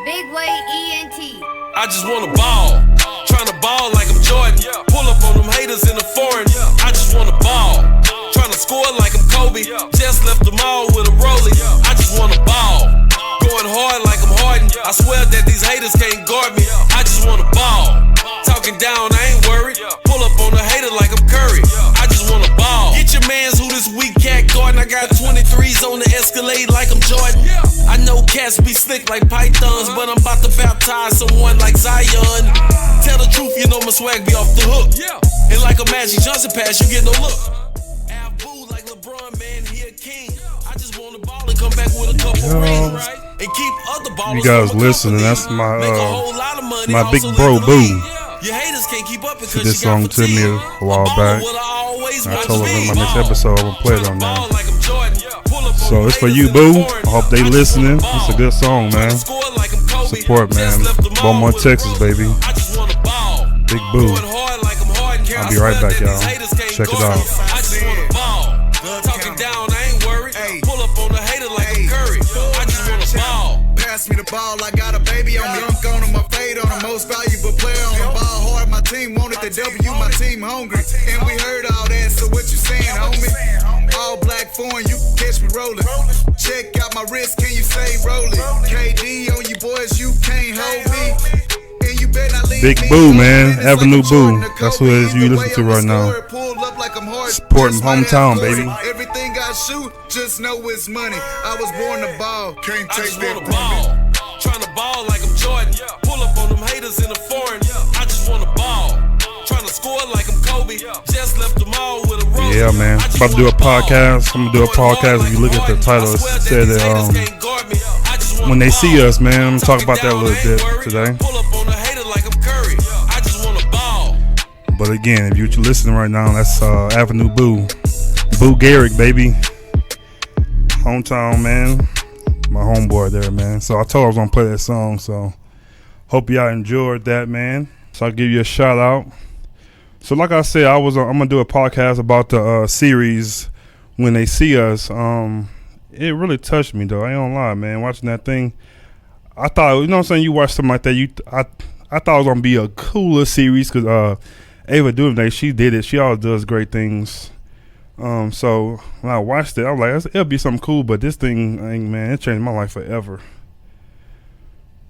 Big Way ENT. I just wanna ball, tryna ball like I'm Jordan. Pull up on them haters in the foreign. I just wanna ball, tryna score like I'm Kobe. Just left them all with a rollie. I just wanna ball, going hard like I'm Harden. I swear that these haters can't guard me. I just wanna ball, talking down, I ain't worried. Pull up on a hater like I'm Curry. I just wanna ball. Get your mans who this week cat guarding. I got 23s on the Escalade like I'm Jordan. I know cats be slick like pythons, but I'm about to baptize someone like Zion. Tell the truth, you know my swag be off the hook. And like a Magic Johnson pass, you get no look. Boo like LeBron, man, he a king. I just wanna ball and come back with a couple rings, right? And keep other ballers. You guys listening? That's my my big bro Boo. Your haters can't keep up because this song to me a while back. I told him in my next episode I'm gonna play it on there. So it's for you, Boo. I hope they listening. It's a good song, man. Support, man. Beaumont, Texas, baby. Big Boo. I'll be right back, y'all. Check it out. Talking down, I ain't worried. Pull up on the hater like I'm Curry. I just wanna ball. Pass me the ball, I got a baby on me. Dunk on him, my fade on him. Most valuable player on him. Ball hard, my team wanted the W, my team hungry. And we heard all that, so what you saying, homie? All black foreign, you can catch me rolling. Check out my wrist, can you say rolling? KD on you boys, you can't hold me. And you better not leave Big Boo, man. Avenue Boo. That's who it is you listen to right now. Supporting hometown, baby. Everything I shoot, just know it's money. I was born to ball, can't take that from me. Tryna ball like I'm Jordan. Pull up on them haters in the foreign. I just wanna ball. Tryna score like I'm Kobe. Just left them all with a roll. Yeah, man. About to do a podcast. I'm gonna do a podcast. If you look at the title, it said that when they see us, man. I'm gonna talk about that a little bit today. Pull up on a hater like I'm Curry. I just wanna ball. But again, if you're listening right now, that's Avenue Boo. Boo Garrick, baby. Hometown, man. My homeboy there, man. So I told him I was gonna play that song. So hope y'all enjoyed that, man. So I'll give you a shout out. So like I said, I'm gonna do a podcast about the series When They See Us. It really touched me though. I ain't gonna lie, man. Watching that thing, I thought, you know what I'm saying, you watch something like that, I thought it was gonna be a cooler series because Ava DuVernay, she did it. She always does great things. So when I watched it, I was like, it'll be something cool. But this thing, man, it changed my life forever.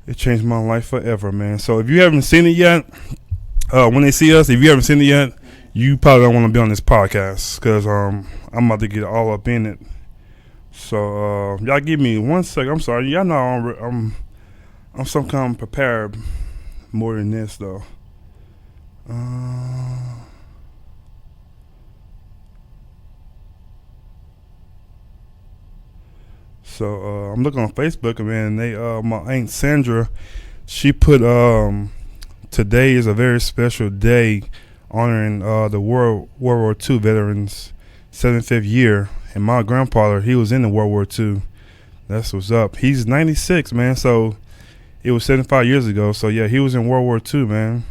It changed my life forever, man. So if you haven't seen it yet, When They See Us, if you haven't seen it yet, you probably don't want to be on this podcast because I'm about to get all up in it. So y'all give me 1 second. I'm sorry, y'all know I'm some kind of prepared more than this though. So I'm looking on Facebook, and man, they my Aunt Sandra, she put today is a very special day honoring the World War II veterans 75th year. And my grandfather, he was in the World War II. That's what's up. He's 96, man. So it was 75 years ago. So yeah, he was in World War II, man.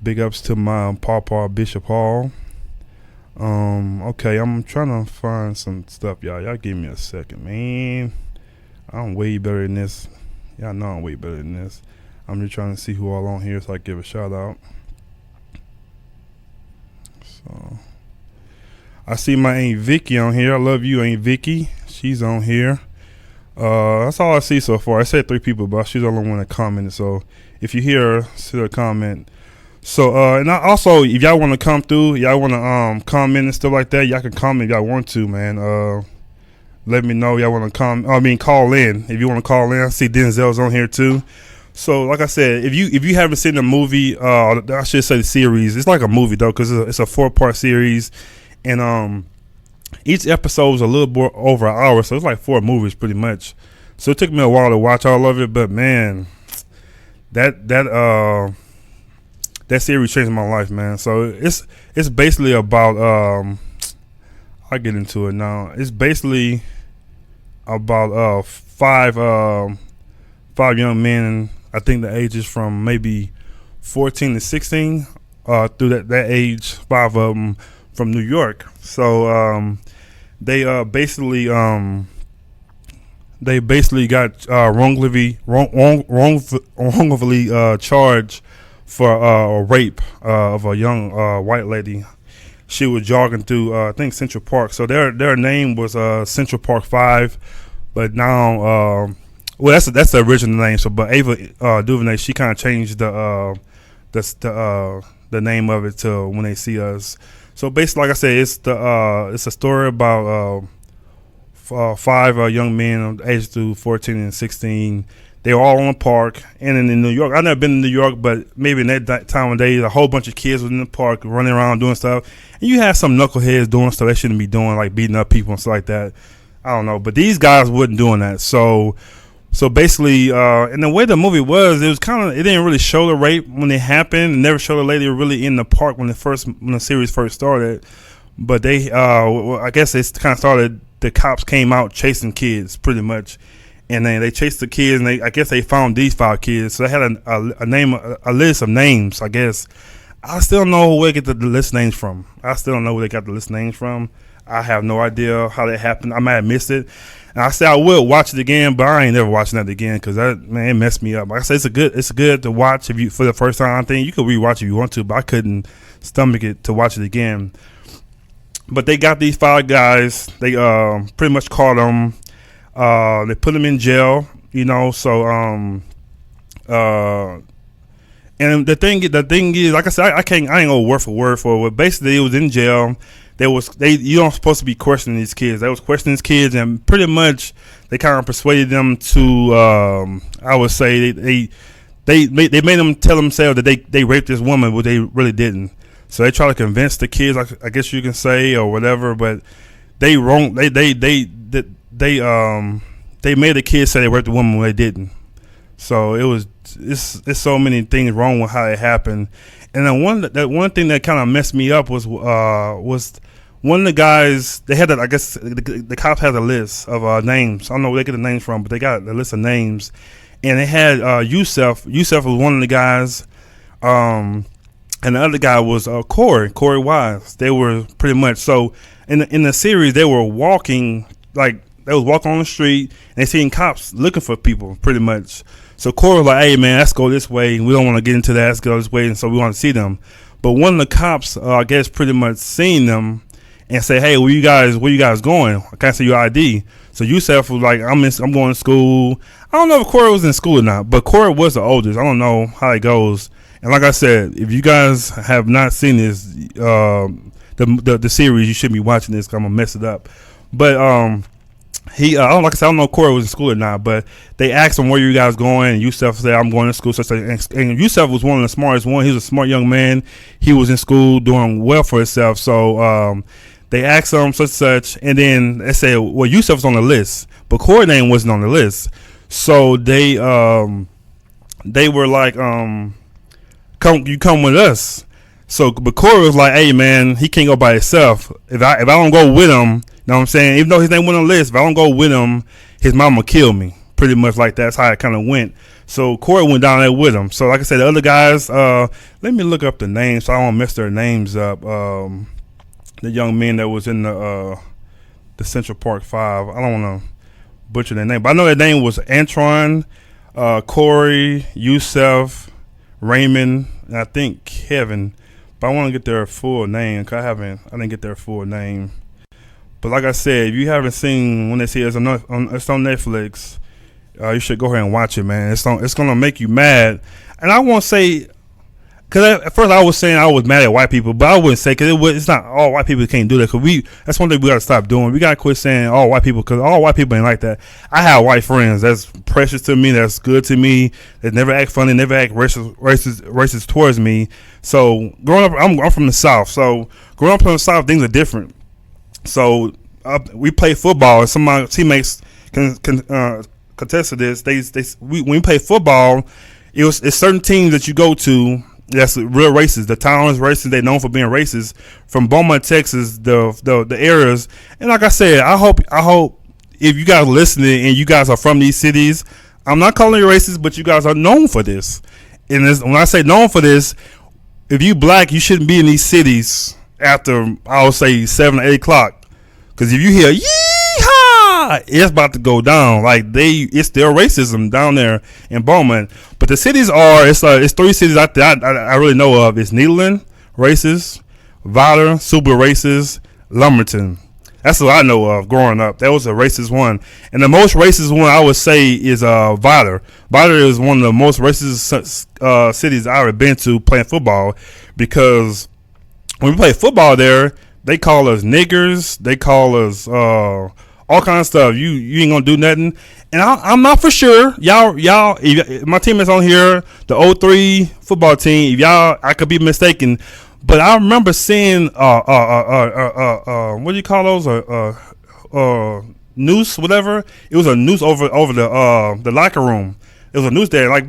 Big ups to my Papa Bishop Hall. Okay, I'm trying to find some stuff, y'all. Y'all give me a second, man. I'm way better than this. Y'all know I'm way better than this. I'm just trying to see who all on here so I can give a shout out. So I see my Aunt Vicky on here. I love you, Aunt Vicky. She's on here. That's all I see so far. I said 3 people, but she's the only one that commented. So if you hear her, see her comment. So and I also, if y'all want to come through, y'all want to comment and stuff like that, y'all can comment if y'all want to, man. Let me know y'all want to call in. If you want to call in, I see Denzel's on here too. So like I said, if you haven't seen the movie, I should say the series. It's like a movie though, because it's a 4-part series. And each episode is a little more over an hour, so it's like 4 movies pretty much. So it took me a while to watch all of it, but man, that series changed my life, man. So it's basically about I'll get into it now. It's basically about 5 young men. I think the ages from maybe 14 to 16 through that age. 5 of them from New York. So they basically they basically got wrongfully charged for a rape of a young white lady. She was jogging through I think Central Park. So their name was Central Park 5, but now well that's the original name. So but Ava DuVernay, she kind of changed the name of it to When They See Us. So basically, like I said, it's a story about 5 young men aged through 14 and 16. They were all on the park and in New York. I've never been to New York, but maybe in that time of day, a whole bunch of kids was in the park running around doing stuff. And you had some knuckleheads doing stuff they shouldn't be doing, like beating up people and stuff like that. I don't know, but these guys wasn't doing that. So basically, and the way the movie was, it didn't really show the rape when it happened. It never showed the lady really in the park when the series first started. But they, I guess it kind of started. The cops came out chasing kids pretty much, and then they chased the kids, and I guess they found these 5 kids. So they had a list of names. I guess I still don't know where they get the list names from. I got the list names from. I have no idea how that happened. I might have missed it. And I said I will watch it again, but I ain't never watching that again because it messed me up. Like I said, it's good to watch if you for the first time. I think you could rewatch if you want to, but I couldn't stomach it to watch it again. But they got these 5 guys. They pretty much caught them. They put them in jail, So and the thing is, like I said, I ain't go word for word for it. Basically, it was in jail. You don't supposed to be questioning these kids. They was questioning these kids, and pretty much they kind of persuaded them to. I would say they made them tell themselves that they raped this woman, but they really didn't. So they try to convince the kids, I guess you can say, or whatever, but they made the kids say they raped the woman when they didn't. So it's so many things wrong with how it happened. And then one thing that kind of messed me up was one of the guys, they had I guess the cops had a list of names. I don't know where they get the names from, but they got a list of names, and they had Yusef. Yusef was one of the guys. And the other guy was Korey Wise. They were pretty much so in the series. They were walking on the street and they seen cops looking for people pretty much. So Korey was like, "Hey man, let's go this way. We don't want to get into that. Let's go this way." And so we want to see them. But one of the cops, I guess, pretty much seen them and say, "Hey, where you guys going? I can't see your ID." So Yusef was like, "I'm going to school." I don't know if Korey was in school or not, but Korey was the oldest. I don't know how it goes. And like I said, if you guys have not seen this, the series, you shouldn't be watching this because I'm gonna mess it up. But I don't know if Korey was in school or not, but they asked him where you guys going, and Yusef said, "I'm going to school." And Yusef was one of the smartest one. He was a smart young man. He was in school doing well for himself. So they asked him such, and then they said, "Well, Yusef was on the list, but Korey's name wasn't on the list." So they were like, You come with us. So, but Korey was like, "Hey man, he can't go by himself. If I don't go with him, you know what I'm saying? Even though his name wasn't on the list, if I don't go with him, his mama kill me." Pretty much like that's how it kind of went. So Korey went down there with him. So like I said, the other guys, let me look up the names so I don't mess their names up. The young men that was in the Central Park 5. I don't want to butcher their name, but I know their name was Antron, Korey, Yusef, Raymond, and I think Kevin, but I want to get their full name because I didn't get their full name. But like I said, if you haven't seen When They See Us, it's on Netflix. You should go ahead and watch it, man. It's gonna make you mad, and I won't say because at first I was saying I was mad at white people, but I wouldn't say because it's not all white people can't do that. Because that's one thing we gotta stop doing. We gotta quit saying all white people because all white people ain't like that. I have white friends that's precious to me, that's good to me, that never act funny, never act racist towards me. So growing up, I'm from the South. So growing up in the South, things are different. So we play football, and some of my teammates can contest to this. When we play football, it's certain teams that you go to that's real racist. The town is racist. They're known for being racist. From Beaumont, Texas, the areas. And like I said, I hope if you guys are listening and you guys are from these cities, I'm not calling you racist, but you guys are known for this. And when I say known for this, if you black, you shouldn't be in these cities after, I would say, 7 or 8 o'clock. Because if you hear, yeehaw, now it's about to go down. Like it's still racism down there in Bowman. But the cities it's 3 cities out there I really know of. It's Nederland, racist, Valor, super racist, Lumberton. That's what I know of growing up. That was a racist one. And the most racist one I would say is Valor. Valor is one of the most racist cities I've ever been to playing football, because when we play football there, they call us niggers. They call us all kinds of stuff. You ain't gonna do nothing. And I'm not for sure. Y'all, if my team is on here, the 03 football team. If y'all, I could be mistaken. But I remember seeing what do you call those? Noose, whatever. It was a noose over the locker room. It was a noose there. Like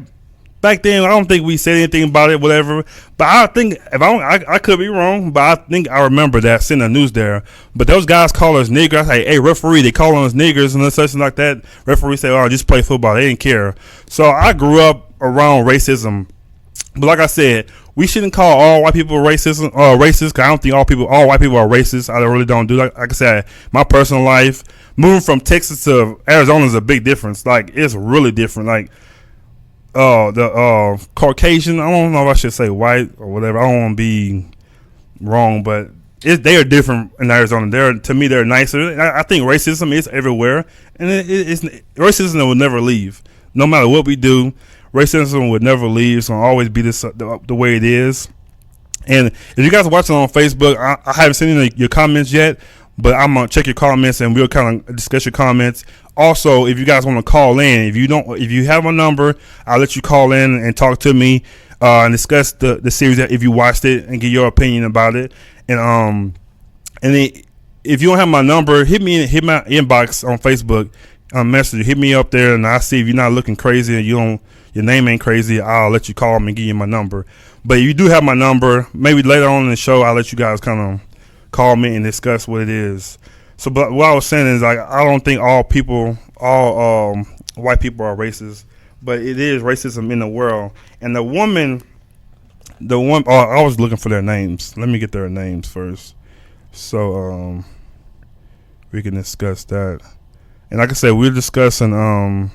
back then, I don't think we said anything about it, whatever. But I think I could be wrong, but I think I remember that seeing a noose there. But those guys call us niggers. I say, hey, referee, they call us niggers and such and like that. Referee say, oh, just play football. They didn't care. So I grew up around racism. But like I said, we shouldn't call all white people racist. Because I don't think all white people are racist. I really don't do that. Like I said, my personal life, moving from Texas to Arizona is a big difference. Like it's really different. Like the Caucasian, I don't know if I should say white or whatever. I don't want to be wrong, but they are different in Arizona. To me, they're nicer. I think racism is everywhere, and racism will never leave. No matter what we do, racism would never leave. So it'll always be the way it is. And if you guys are watching on Facebook, I haven't seen any of your comments yet, but I'm gonna check your comments and we'll kind of discuss your comments. Also, if you guys want to call in, if you have my number, I'll let you call in and talk to me and discuss the series if you watched it and give your opinion about it. And if you don't have my number, hit my inbox on Facebook, message, hit me up there, and I'll see if you're not looking crazy and your name ain't crazy. I'll let you call me and give you my number. But if you do have my number, maybe later on in the show, I'll let you guys kind of call me and discuss what it is. So, but what I was saying is, like, I don't think all white people are racist, but it is racism in the world. And I was looking for their names. Let me get their names first, so we can discuss that. And like I said, we're discussing the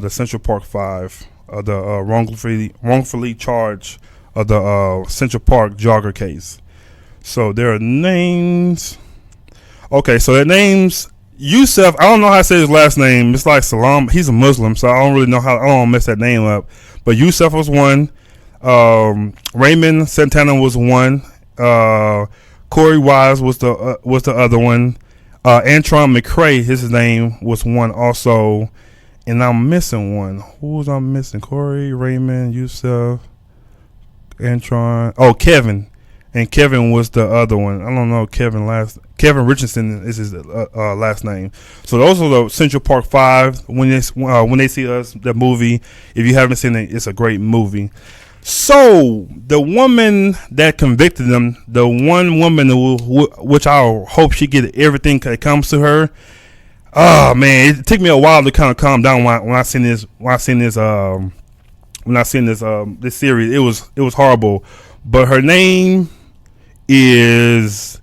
Central Park 5, the wrongfully charged of the Central Park jogger case. So their names. Okay, so their names. Yusef, I don't know how to say his last name. It's like Salaam. He's a Muslim, so I don't really know how. I don't want to mess that name up. But Yusef was one. Raymond Santana was one. Korey Wise was the other one. Antron McCray, his name was one also. And I'm missing one. Who was I missing? Korey, Raymond, Yusef, Antron. Oh, Kevin. And Kevin was the other one. I don't know Kevin Richardson is his last name. So those are the Central Park 5. When they see us, the movie, if you haven't seen it, it's a great movie. So the woman that convicted them, the one woman which I hope she get everything that comes to her. Oh man, it took me a while to kind of calm down when I seen this this series. It was horrible. But her name is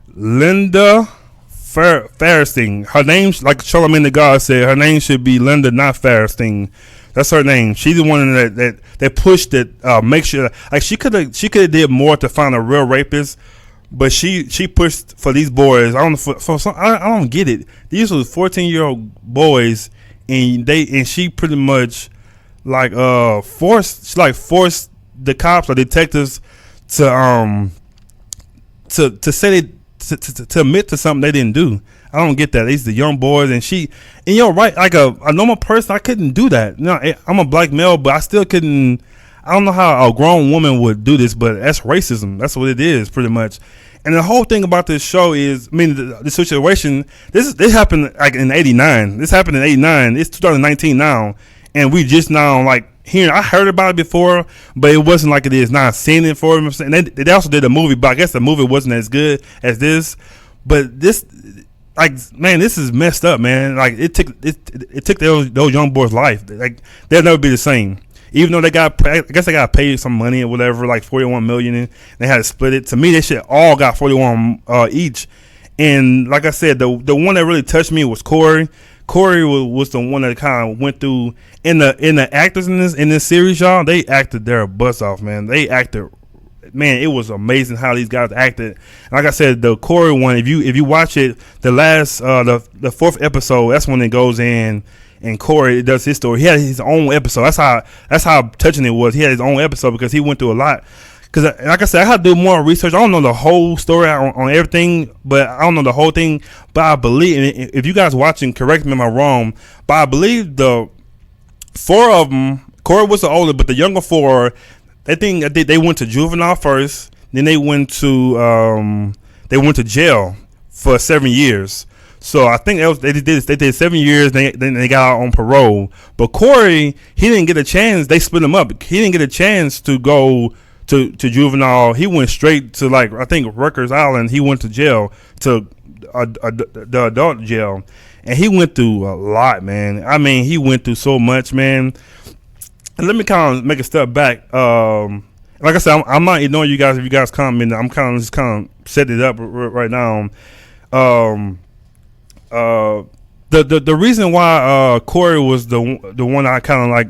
Linda Fairstein. Her name, like Charlamagne the God said, her name should be Linda, not Fairstein. That's her name. She's the one that pushed it. Make sure, like she could have did more to find a real rapist, but she pushed for these boys. I don't get it. These were 14-year-old boys, and she pretty much forced the cops or detectives to say to admit to something they didn't do. I don't get that. These the young boys, and you're right. Like a normal person, I couldn't do that. I'm a black male, but I still couldn't. I don't know how a grown woman would do this, but that's racism. That's what it is, pretty much. And the whole thing about this show is, I mean, the situation. This happened like in '89. This happened in '89. It's 2019 now, and we just now hearing. I heard about it before, but it wasn't like it is now. Seeing it for them, and they also did a movie, but I guess the movie wasn't as good as this. But this. Man, this is messed up, man. It took those young boys' life. They'll never be the same. Even though I guess they got paid some money or whatever, like $41 million, and they had to split it. To me, they should all got $41 each. And like I said, the one that really touched me was Korey. Korey was the one that kind of went through in the actors in this series, y'all. They acted their butts off, man. They acted, man. It was amazing how these guys acted. Like I said, the Korey one, if you watch it, the last the fourth episode, that's when it goes in. And Korey does his story. He had his own episode. That's how touching it was. He had his own episode because he went through a lot. Because, like I said, I had to do more research. I don't know the whole story on everything, but I don't know the whole thing. But I believe, and if you guys watching, correct me if I'm wrong, but I believe the 4 of them, Korey was the older, but the younger 4, they went to juvenile first, then they went to jail for 7 years. So I think they did 7 years. Then they got out on parole. But Korey, he didn't get a chance. They split him up. He didn't get a chance to go to juvenile. He went straight to, like, I think Rikers Island. He went to jail, to the adult jail, and he went through a lot, man. I mean, he went through so much, man. And let me kind of make a step back. Like I said, I'm not ignoring you guys. If you guys comment, I'm kind of setting it up right now. The reason why Korey was the one I kind of like,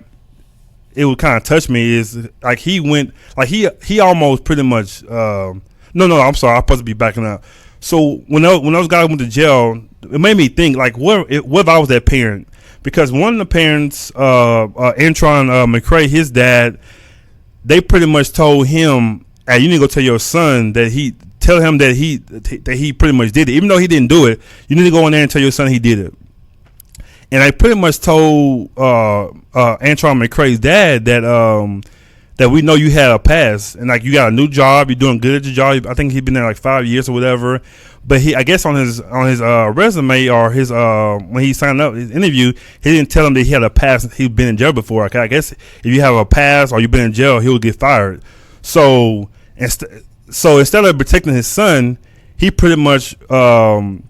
it would kind of touch me, is like he went, like he almost pretty much no, I'm sorry, I'm supposed to be backing up. So when those guys went to jail, it made me think, like, what if I was that parent? Because one of the parents, Antron McCray, his dad, they pretty much told him, "Hey, you need to go tell your son that he pretty much did it, even though he didn't do it. You need to go in there and tell your son he did it." And I pretty much told Antron McCray's dad that we know you had a past, and like you got a new job, you're doing good at your job. I think he'd been there like 5 years or whatever. But I guess on his resume, or his when he signed up his interview, he didn't tell him that he had a past. He'd been in jail before. Okay, I guess if you have a past or you've been in jail, he would get fired. So instead of protecting his son, he pretty much protected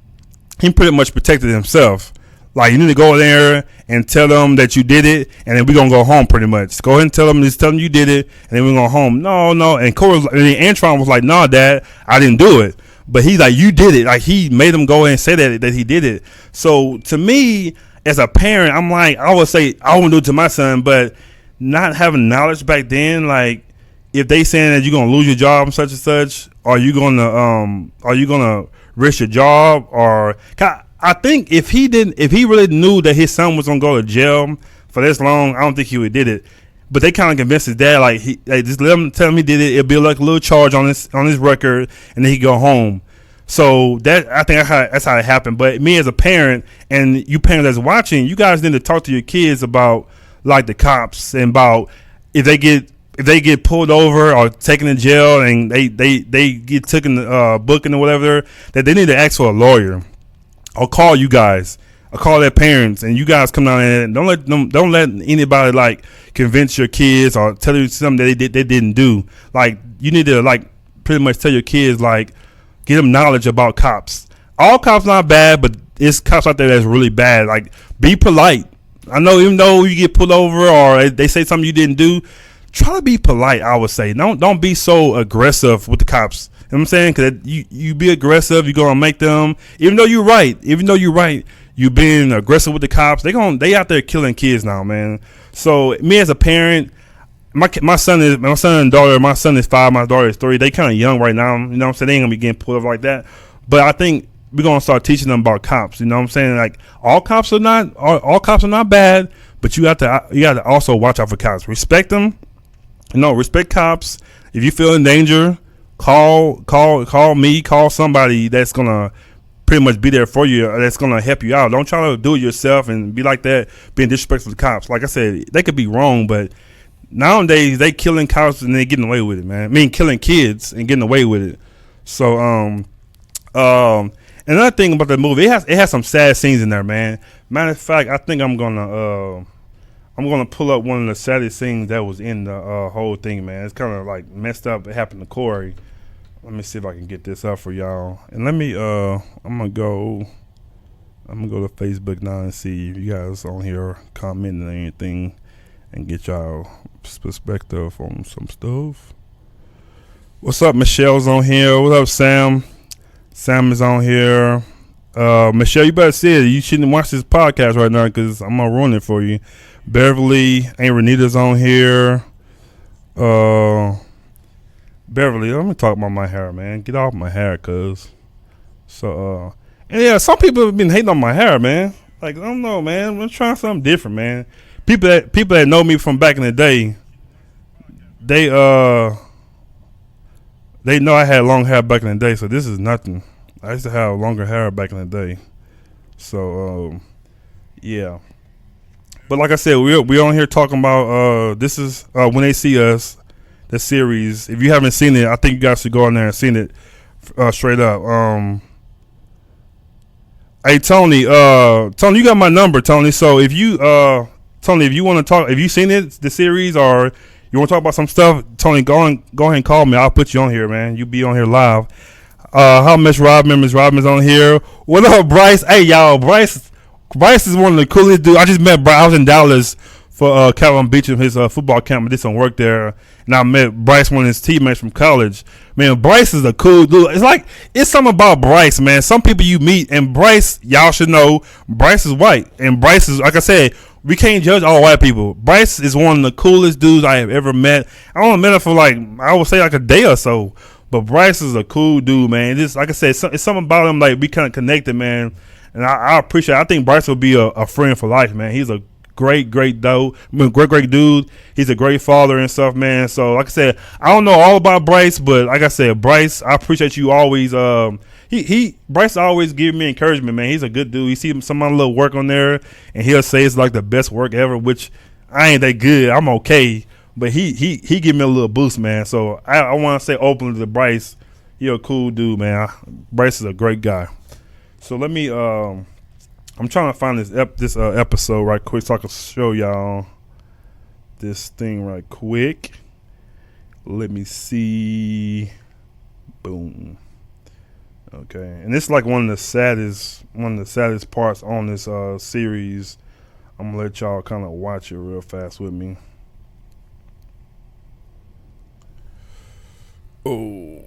himself. Like, you need to go there and tell them that you did it, and then we're going to go home pretty much. Go ahead and tell them you did it, and then we're going to go home. No. And Antron was like, "No, Dad, I didn't do it." But he's like, "You did it." Like, he made him go and say that he did it. So to me, as a parent, I'm like, I would say I wouldn't do it to my son, but not having knowledge back then, like, if they saying that you're going to lose your job and such and such, are you going to risk your job? Or I think if he really knew that his son was gonna go to jail for this long, I don't think he would have did it. But they kind of convinced his dad, like, just tell him he did it. It'll be like a little charge on his record, and then he go home. So I think that's how it happened. But me as a parent, and you parents that's watching, you guys need to talk to your kids about, like, the cops, and about if they get pulled over or taken to jail and they get taken booking or whatever, that they need to ask for a lawyer. I'll call you guys. I'll call their parents, and you guys come down there. And don't let anybody, like, convince your kids or tell you something that they didn't do. Like, you need to, like, pretty much tell your kids, like, get them knowledge about cops. All cops not bad, but it's cops out there that's really bad. Like, be polite. I know, even though you get pulled over or they say something you didn't do, try to be polite, I would say. Don't be so aggressive with the cops. You know what I'm saying? Because you be aggressive, you're going to make them, even though you're right, you being aggressive with the cops, they out there killing kids now, man. So me as a parent, my son and daughter, my son is 5, my daughter is 3. They kind of young right now, you know what I'm saying? They ain't going to be getting pulled over like that. But I think we're going to start teaching them about cops, you know what I'm saying? Like, all cops are not bad, but you have to also watch out for cops. Respect them. Respect cops. If you feel in danger, call me, call somebody that's gonna pretty much be there for you, that's gonna help you out. Don't try to do it yourself and be like that, being disrespectful to cops. Like I said, they could be wrong, but nowadays they killing cops and they getting away with it, man. I mean, killing kids and getting away with it. So another thing about the movie, it has some sad scenes in there, man. Matter of fact, I think I'm gonna pull up one of the saddest scenes that was in the whole thing, man. It's kind of like messed up. It happened to Korey. Let me see if I can get this up for y'all. And let me I'm gonna go to Facebook now and see if you guys on here commenting or anything, and get y'all perspective on some stuff. What's up, Michelle's on here. What's up, Sam? Sam is on here. Michelle, you better see it. You shouldn't watch this podcast right now because I'm gonna ruin it for you. Beverly, Aunt Renita's on here. Beverly, let me talk about my hair, man. Get off my hair, cuz. So, and yeah, some people have been hating on my hair, man. Like, I don't know, man. I'm trying something different, man. People that know me from back in the day, they know I had long hair back in the day, so this is nothing. I used to have longer hair back in the day. So, yeah. But like I said, we on here talking about this is When They See Us, the series. If you haven't seen it, I think you guys should go in there and see it straight up. Hey Tony, Tony, you got my number, Tony. So if you Tony, if you want to talk, if you seen it, the series, or you want to talk about some stuff, Tony, go ahead and call me. I'll put you on here, man. You be on here live. How much Rodman? Miss Rodman's on here. What up, Bryce? Hey, y'all, Bryce is one of the coolest dudes. I just met Bryce. I was in Dallas for Calvin Beecham, his football camp. I did some work there, and I met Bryce, one of his teammates from college. Man, Bryce is a cool dude. It's something about Bryce, man. Some people you meet, and Bryce, y'all should know, Bryce is white, and Bryce is, like I said, we can't judge all white people. Bryce is one of the coolest dudes I have ever met. I only met him for I would say a day or so. But Bryce is a cool dude, man. Just like I said, it's something about him, like we kind of connected, man. And I appreciate it. I think Bryce will be a friend for life, man. He's a great dude. Great dude. He's a great father and stuff, man. So like I said, I don't know all about Bryce, but like I said, Bryce, I appreciate you always. Bryce always give me encouragement, man. He's a good dude. You see some of my little work on there, and he'll say it's like the best work ever, which I ain't that good. I'm okay. But he give me a little boost, man. So I want to say openly to Bryce, you're a cool dude, man. Bryce is a great guy. So let me I'm trying to find this episode right quick so I can show y'all this thing right quick. Let me see. Boom. Okay, and it's like one of the saddest parts on this series. I'm gonna let y'all kind of watch it real fast with me. Oh.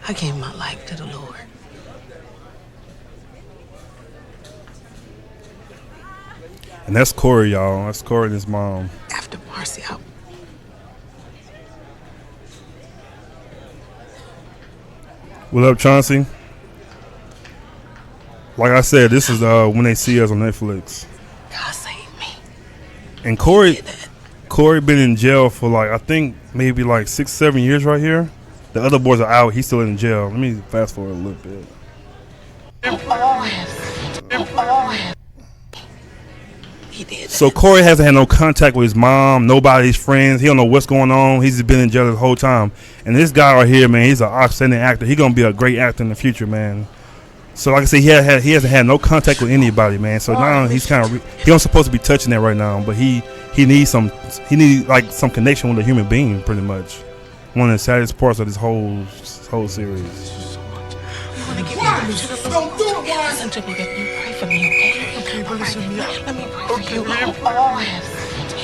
I gave my life to the Lord. And that's Korey, y'all. That's Korey and his mom. After Marcy, What up, Chauncey? Like I said, this is When They See Us on Netflix. God saved me. And Korey been in jail for I think maybe 6-7 years right here. The other boys are out. He's still in jail. Let me fast forward a little bit. He did. So Korey hasn't had no contact with his mom, nobody's friends. He don't know what's going on. He's been in jail the whole time. And this guy right here, man, he's an outstanding actor. He's gonna be a great actor in the future, man. So like I said, he hasn't had no contact with anybody, man. So now he's kind of he don't supposed to be touching that right now, but he needs some connection with a human being, pretty much. One of the saddest parts of this whole series. Don't do it, listen to me, baby. Pray for me, okay? Okay, but listen to me. Let me pray for you.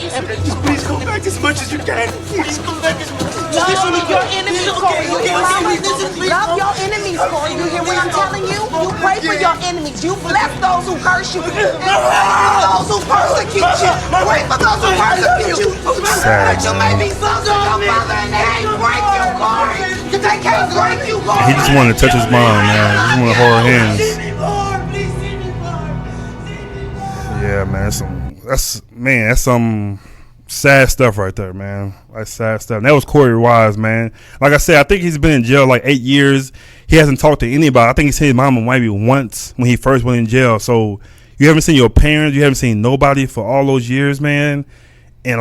Please come back as much as you can. Please come back as much as you can. Love your enemies, Korey. Love your enemies, Korey. You hear what I'm telling you? You pray for your enemies. You bless those who curse you. And those who persecute you. Pray for those who persecute you. That you may be sons of your mother and they ain't break you, Korey. They can't break you, Korey. He just wanted to touch his mom, man. He just wanted to hold her hands. Yeah, man. That's some sad stuff right there, man. Like sad stuff. And that was Korey Wise, man. Like I said, I think he's been in jail 8 years. He hasn't talked to anybody. I think he seen his mama maybe once when he first went in jail. So you haven't seen your parents. You haven't seen nobody for all those years, man. And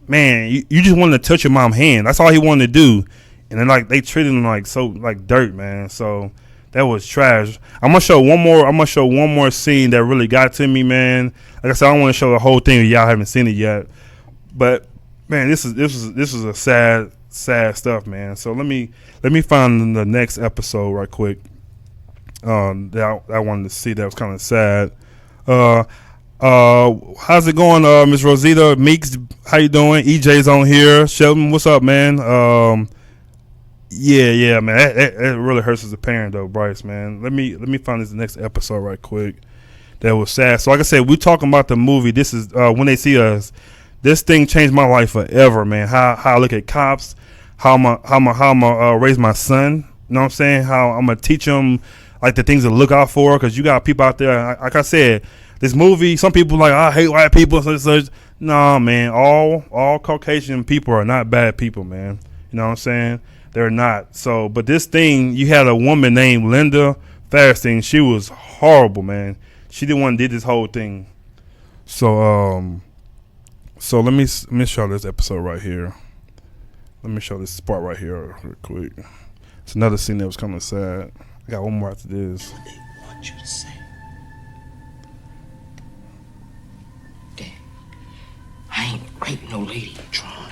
man, you just wanted to touch your mom's hand. That's all he wanted to do. And then they treated him like dirt, man. So that was trash. I'm gonna show one more scene that really got to me, man. Like I said, I don't want to show the whole thing if y'all haven't seen it yet. But man, this is a sad stuff, man. So let me find the next episode right quick. That I wanted to see that was kind of sad. How's it going, Miss Rosita? Meeks, how you doing? EJ's on here. Sheldon, what's up, man? Yeah, man. That really hurts as a parent, though, Bryce, man. Let me find this next episode right quick. That was sad. So, like I said, we talking about the movie. This is When They See Us. This thing changed my life forever, man. How I look at cops, how I'm raise my son. You know what I'm saying? How I'm gonna teach him like the things to look out for. Because you got people out there. Like I said, this movie. Some people like I hate white people. Such. No, man. All Caucasian people are not bad people, man. You know what I'm saying? They're not. So, but this thing, you had a woman named Linda Fairstein. She was horrible, man. She the one did this whole thing. So let me show this episode right here. Let me show this part right here real quick. It's another scene that was kind of sad. I got one more after this. What they want you to say. Dad, I ain't raping no lady, Tron.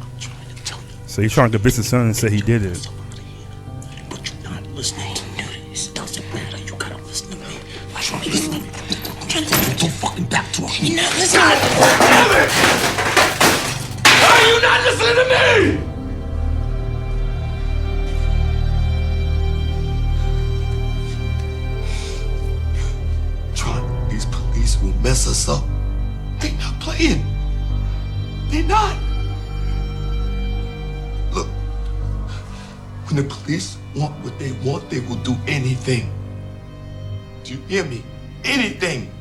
I'm trying to tell you. So he's trying to convince his son and say he did it. But you're not listening to me. It doesn't matter. You gotta listen to me. I'm trying to listen. I'm trying to tell you. Go fucking back to her. You're not listening. God damn it! Why are you not listening to me? Tron, these police will mess us up. They not playing. They not. Look, when the police want what they want, they will do anything. Do you hear me? Anything.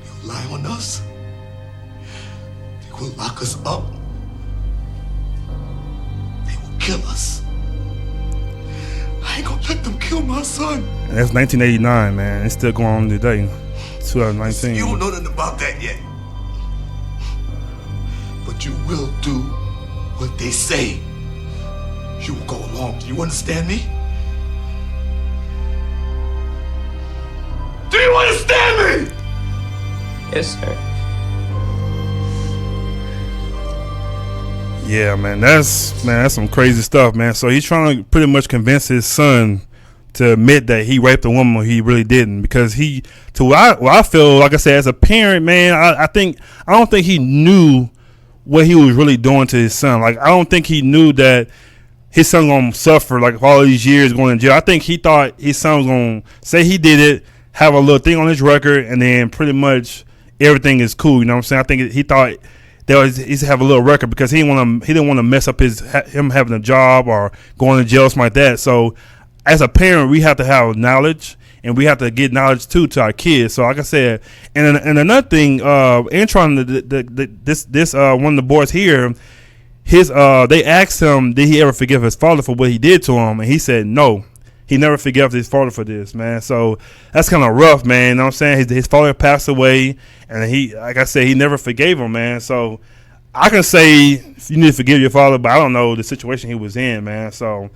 They'll lie on us. They will lock us up. They will kill us. I ain't gonna let them kill my son. And that's 1989, man. It's still going on today, 2019. You don't know nothing about that yet. But you will do what they say. You will go along. Do you understand me? Do you understand me? Yes, sir. Yeah, man, that's some crazy stuff, man. So he's trying to pretty much convince his son to admit that he raped a woman when he really didn't, because I feel, like I said, as a parent, man, I don't think he knew what he was really doing to his son. Like, I don't think he knew that his son gonna suffer like all these years going to jail. I think he thought his son was gonna say he did it, have a little thing on his record, and then pretty much everything is cool. You know what I'm saying? I think he thought he's have a little record because he didn't want to mess up him having a job or going to jail, something like that. So as a parent, we have to have knowledge, and we have to get knowledge too to our kids. So like I said, and another thing, Antron, this one of the boys here, they asked him, did he ever forgive his father for what he did to him, and he said no. He never forgave his father for this, man. So that's kind of rough, man. You know what I'm saying? His father passed away, and he, like I said, he never forgave him, man. So I can say you need to forgive your father, but I don't know the situation he was in, man. So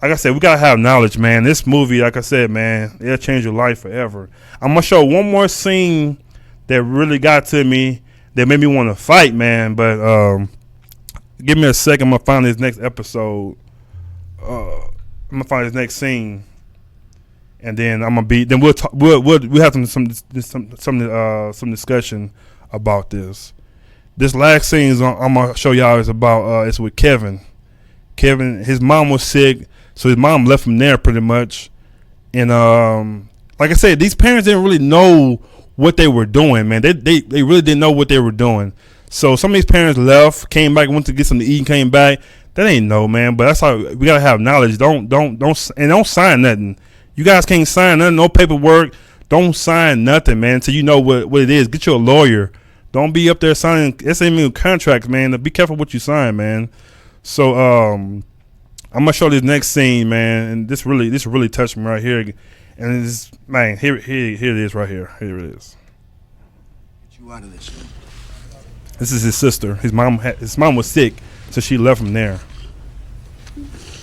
like I said, we got to have knowledge, man. This movie, like I said, man, it'll change your life forever. I'm going to show one more scene that really got to me, that made me want to fight, man. But give me a second. I'm going to find this next episode. I'm gonna find his next scene, and then we'll have some discussion about this. This last scene I'm gonna show y'all is about it's with Kevin. Kevin, his mom was sick, so his mom left him there pretty much. And like I said, these parents didn't really know what they were doing, man. They really didn't know what they were doing. So some of these parents left, came back, went to get something to eat, and came back. That ain't no, man, but that's how we gotta have knowledge. Don't sign nothing. You guys can't sign nothing, no paperwork. Don't sign nothing, man, until you know what it is. Get you a lawyer. Don't be up there signing. This ain't even contracts, man. Be careful what you sign, man. So I'm gonna show this next scene, man, and this really touched me right here. And this, man, here it is right here. Here it is. Get you out of this, man. This is his sister. His mom was sick, so she left him there.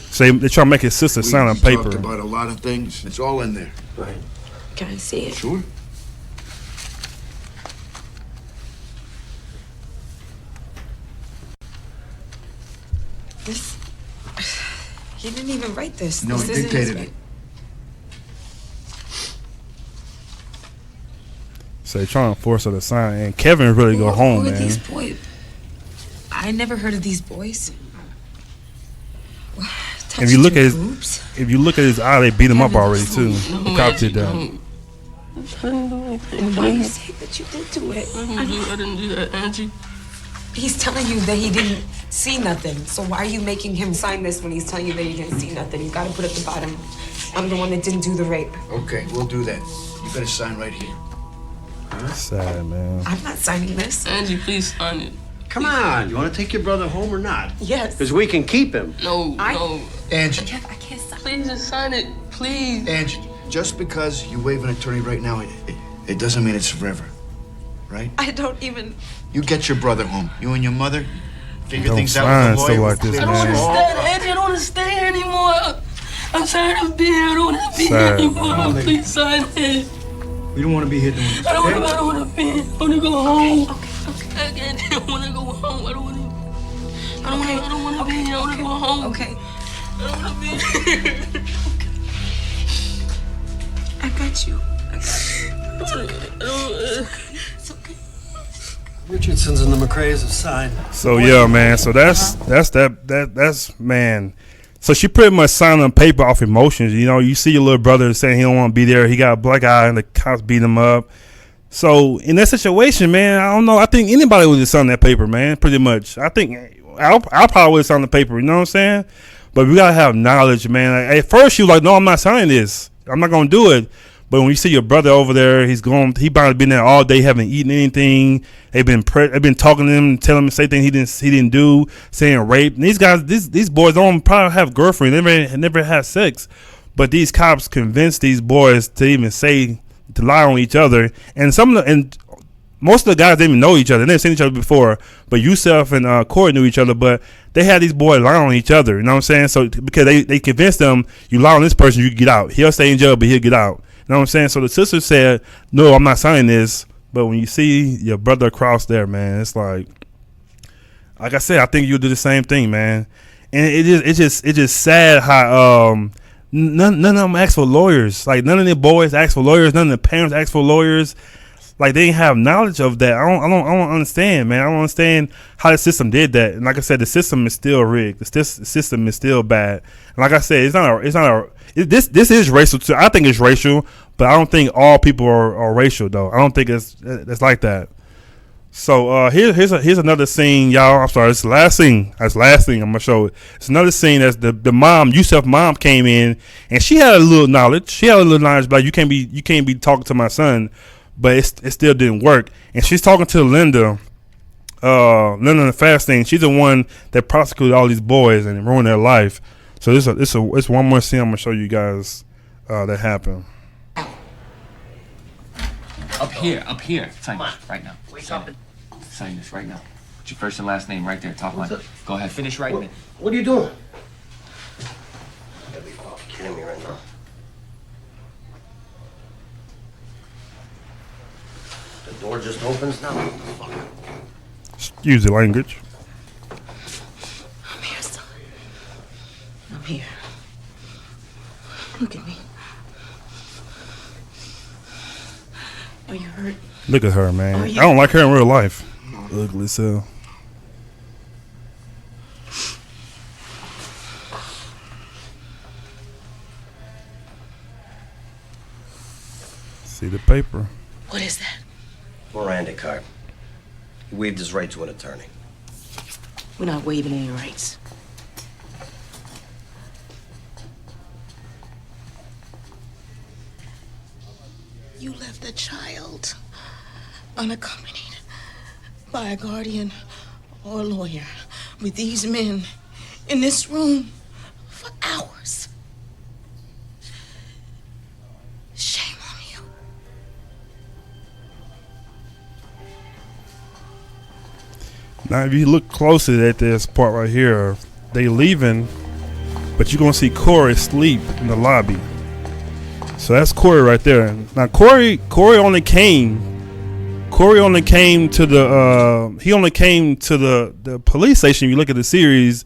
So they try to make his sister sign on paper. We talked about a lot of things. It's all in there. Right. Can I see it? Sure. This. He didn't even write this. No, this he isn't his dictated it. So they're trying to force her to sign. And Kevin really go home, Who are man. these boys? I never heard of these boys. If you look at his eye, they beat him up already too. The cops did that. Why you say that you did do it? I didn't do that, Angie. He's telling you that he didn't see nothing. So why are you making him sign this when he's telling you that he didn't see nothing? You gotta put at the bottom, I'm the one that didn't do the rape. Okay, we'll do that. You better sign right here. Sad, man. I'm not signing this. Angie, please sign it. Come on, you want to take your brother home or not? Yes. Because we can keep him. No. Angie, I can't sign. Please just sign it, please. Angie, just because you waive an attorney right now, it doesn't mean it's forever, right? I don't even. You get your brother home. You and your mother figure Don't things sign out with the stuff lawyer. like this, I don't man. understand, Angie. I don't understand anymore. I'm tired of being here. I don't want to be here Sad, anymore. Please sign it. We don't want to be here doing this. I don't want to be. I want to go home. Okay. I don't want to go home. I don't want to be here. I want to go home. Okay. I don't want to be here. I got you. It's okay. Richardson's and the McCrays have signed. So yeah, man. So that's man. So she pretty much signed on paper off emotions. You know, you see your little brother saying he don't want to be there. He got a black eye and the cops beat him up. So in that situation, man, I don't know. I think anybody would have signed that paper, man. Pretty much. I think I'll probably would have signed the paper. You know what I'm saying? But we gotta have knowledge, man. Like, at first, she was like, "No, I'm not signing this. I'm not gonna do it." But when you see your brother over there, he probably been there all day, haven't eaten anything. They've been talking to him, telling him say things he didn't do, saying rape. And these guys, these boys don't probably have girlfriends, never had sex. But these cops convinced these boys to even to lie on each other. And most of the guys didn't even know each other. They never seen each other before. But Yusef and Korey knew each other. But they had these boys lie on each other. You know what I'm saying? So because they convinced them, you lie on this person, you can get out. He'll stay in jail, but he'll get out. You know what I'm saying? So the sister said, "No, I'm not signing this." But when you see your brother across there, man, it's like I said, I think you'll do the same thing, man. And it's just sad how none of them ask for lawyers. Like none of the boys ask for lawyers. None of the parents ask for lawyers. Like they didn't have knowledge of that. I don't understand, man. I don't understand how the system did that. And like I said, the system is still rigged. The system is still bad. And like I said, this is racial too. I think it's racial, but I don't think all people are racial though. I don't think it's like that. So here's another scene, y'all. I'm sorry, it's the last scene. That's the last thing I'm gonna show. It's another scene that's the mom, Yusef's mom, came in and she had a little knowledge. She had a little knowledge, like you can't be talking to my son. But it still didn't work. And she's talking to Linda the Fast thing. She's the one that prosecuted all these boys and ruined their life. So it's one more scene I'm gonna show you guys that happened. Up here. Sign this right now. Sign this right now. Put your first and last name right there, top line. Go ahead, finish writing it. What are you doing? You gotta be fucking kidding me right now. The door just opens now. Fuck. Excuse the language. I'm here, son. I'm here. Look at me. Are you hurt? Look at her, man. I don't like her in real life. Ugly as hell. See the paper. What is that? Miranda card. He waived his right to an attorney. We're not waiving any rights. You left a child unaccompanied by a guardian or a lawyer with these men in this room for hours. Shame on you. Now, if you look closely at this part right here, they leaving, but you're gonna see Korey asleep in the lobby. So that's Korey right there. Now Korey only came to the police station. If you look at the series,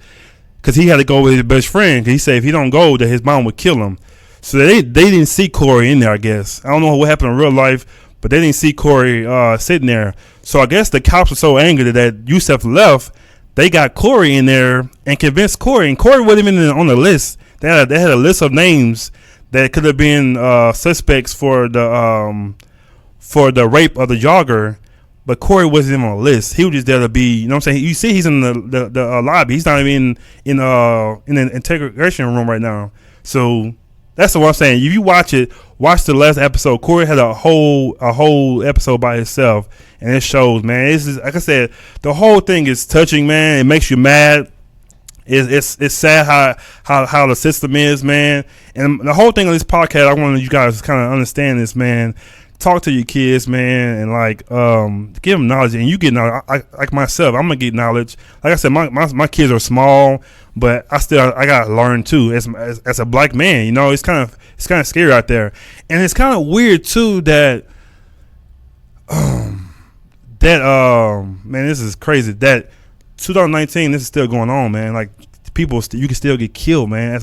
because he had to go with his best friend. He said if he don't go, that his mom would kill him. So they didn't see Korey in there. I guess I don't know what happened in real life, but they didn't see Korey sitting there. So I guess the cops were so angry that Yusef left. They got Korey in there and convinced Korey, and Korey wasn't even on the list. They had a list of names that could have been suspects for the rape of the jogger, but Korey wasn't even on the list. He was just there to be, you know what I'm saying? You see, he's in the lobby. He's not even in an integration room right now. So that's what I'm saying. If you watch the last episode. Korey had a whole episode by itself, and it shows, man. This is, like I said, the whole thing is touching, man. It makes you mad. It's sad how the system is, man. And the whole thing on this podcast, I want you guys to kind of understand this, man. Talk to your kids, man, and like give them knowledge, and you get knowledge. Like myself, I'm gonna get knowledge. Like I said, my kids are small, but I gotta learn too. As a black man, you know, it's kind of scary out there, and it's kind of weird too that man, this is crazy that 2019, this is still going on, man. Like people, you can still get killed, man.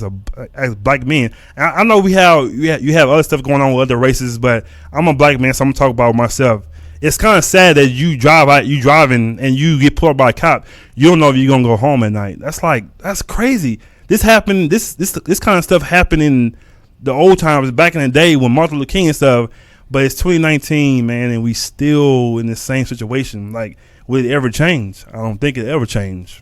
As black men, I know you have other stuff going on with other races, but I'm a black man, so I'm gonna talk about myself. It's kind of sad that you driving and you get pulled by a cop. You don't know if you're gonna go home at night. That's crazy. This happened. This kind of stuff happened in the old times, back in the day when Martin Luther King and stuff. But it's 2019, man, and we still in the same situation. Like, will it ever change? I don't think it ever change.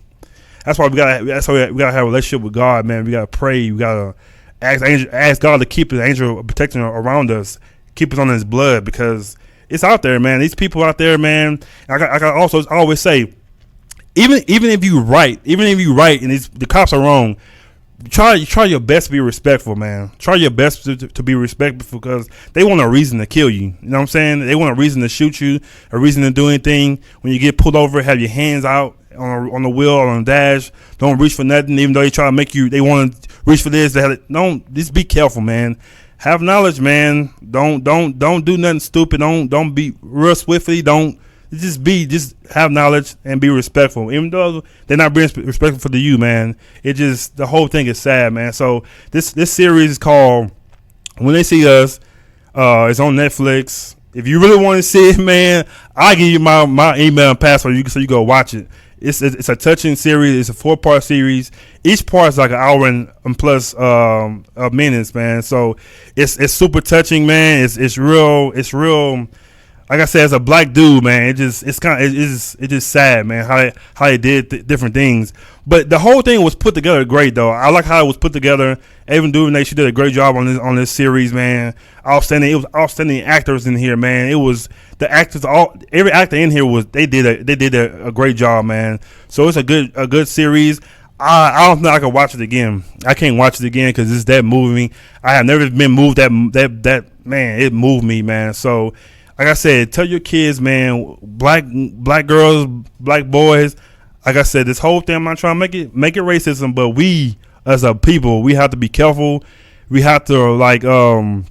That's why we gotta have a relationship with God, man. We gotta pray. We gotta ask God to keep His angel of protection around us, keep us on His blood, because it's out there, man. These people out there, man. I always say, even if you right, and the cops are wrong, try your best to be respectful, man. Try your best to be respectful, because they want a reason to kill you. You know what I'm saying? They want a reason to shoot you, a reason to do anything. When you get pulled over, have your hands out on the wheel or on the dash. Don't reach for nothing, even though they try to make you. They want to reach for this. Don't just be careful, man. Have knowledge, man. Don't do nothing stupid. Don't be real swiftly. Just have knowledge and be respectful. Even though they're not being respectful for you, man. The whole thing is sad, man. So this series is called When They See Us. It's on Netflix. If you really want to see it, man, I'll give you my email and password so you go watch it. It's a touching series. It's a 4-part series. Each part is like an hour and plus of minutes, man. So it's super touching, man. It's real. Like I said, as a black dude, man, it's just sad, man, how they did different things. But the whole thing was put together great, though. I like how it was put together. Ava DuVernay, she did a great job on this series, man. Outstanding. It was outstanding actors in here, man. It was the actors. Every actor in here they did a great job, man. So it's a good series. I don't think I can watch it again. I can't watch it again because it's that moving. I have never been moved that man. It moved me, man. So, like I said, tell your kids, man, black girls, black boys. Like I said, this whole thing, I'm not trying to make it racism, but we as a people, we have to be careful. We have to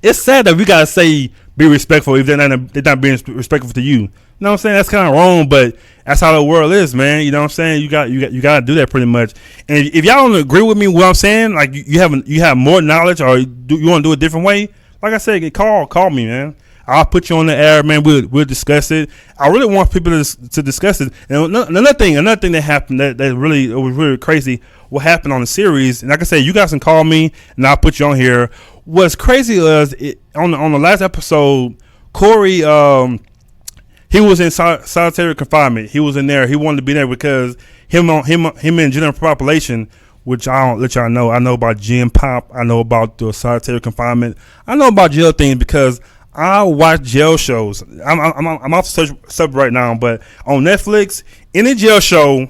it's sad that we gotta say be respectful if they're not being respectful to you. You know what I'm saying? That's kind of wrong, but that's how the world is, man. You know what I'm saying? You got to do that pretty much. And if y'all don't agree with me, what I'm saying, like you have more knowledge, or you want to do it a different way, like I said, call me, man. I'll put you on the air, man. We'll discuss it. I really want people to discuss it. And another thing that happened that was really crazy. What happened on the series? And like I said, you guys can call me, and I'll put you on here. What's crazy was on the last episode, Korey, he was in solitary confinement. He was in there. He wanted to be there because him in general population, which I don't let y'all know. I know about Gen Pop. I know about the solitary confinement. I know about jail things because I watch jail shows. I'm off the subject right now, but on Netflix, any jail show,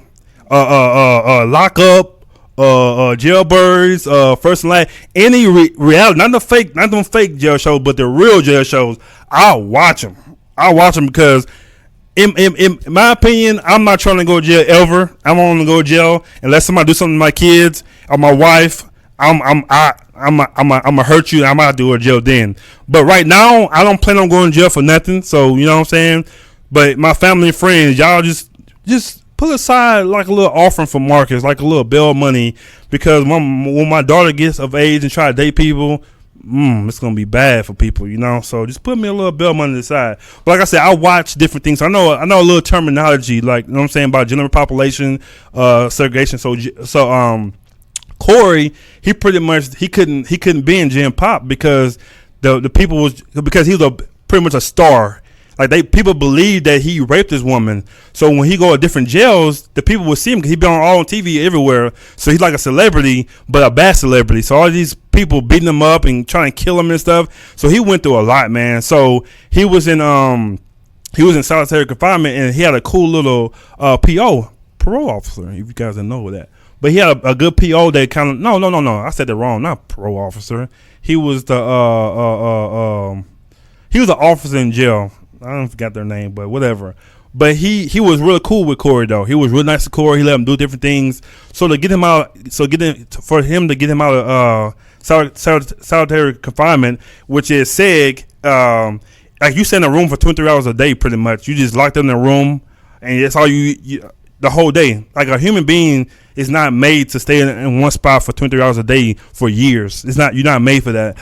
Lock Up, Jailbirds, First and Last, any reality, not them fake jail shows, but the real jail shows, I'll watch them. I watch them because, in my opinion, I'm not trying to go to jail ever. I don't want to go to jail unless somebody do something to my kids or my wife. I'm gonna hurt you. I'm gonna do a jail then. But right now, I don't plan on going to jail for nothing. So you know what I'm saying. But my family and friends, y'all just put aside like a little offering for Marcus, like a little bail money, because when my daughter gets of age and try to date people, it's gonna be bad for people, you know. So just put me a little bit money to the side. But like I said, I watch different things. I know a little terminology, like you know what I'm saying, about general population segregation. So Korey, he pretty much he couldn't be in Gen Pop because the people because he was pretty much a star. Like people believe that he raped this woman. So when he go to different jails, the people would see him because he been on TV everywhere. So he's like a celebrity, but a bad celebrity. So all these people beating him up and trying to kill him and stuff. So he went through a lot, man. So he was in solitary confinement, and he had a cool little parole officer. If you guys didn't know that, but he had a good PO that kind of no. I said that wrong. Not parole officer. He was the he was an officer in jail. I don't forget their name, but whatever. But he was really cool with Korey though. He was really nice to Korey. He let him do different things. So to get him out, for him to get him out of solitary confinement, which is SEG, like you sit in a room for 23 hours a day, pretty much. You just locked in a room, and that's all you the whole day. Like a human being is not made to stay in one spot for 23 hours a day for years. You're not made for that.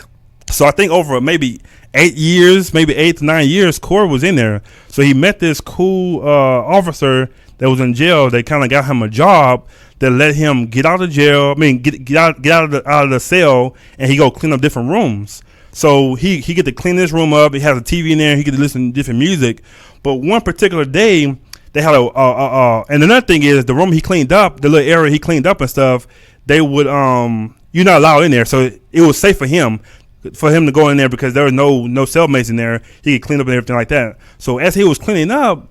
So I think over maybe 8 years, maybe 8 to 9 years, Korey was in there. So he met this cool officer that was in jail. They kind of got him a job that let him get out of jail. I mean, get out of the cell, and he go clean up different rooms. So he get to clean this room up. He has a TV in there. He get to listen to different music. But one particular day, they had and another thing is the room he cleaned up, the little area he cleaned up and stuff. They would you're not allowed in there, so it was safe for him to go in there because there was no cellmates in there. He could clean up and everything like that. So as he was cleaning up,